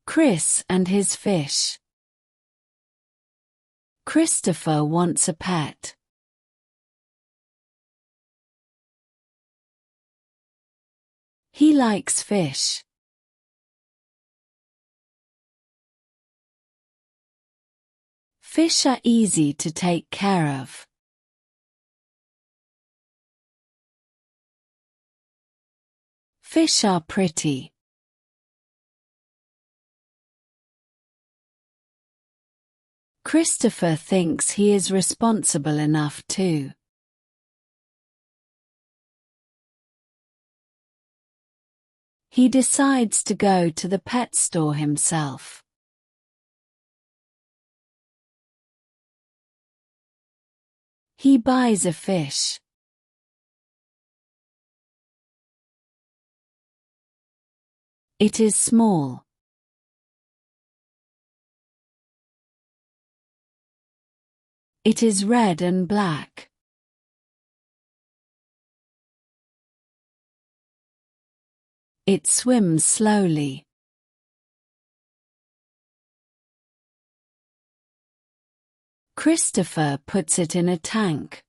Chris and his fish. Christopher wants a pet. He likes fish. Fish are easy to take care of. Fish are pretty. Christopher thinks he is responsible enough too. He decides to go to the pet store himself. He buys a fish. It is small. It is red and black. It swims slowly. Christopher puts it in a tank.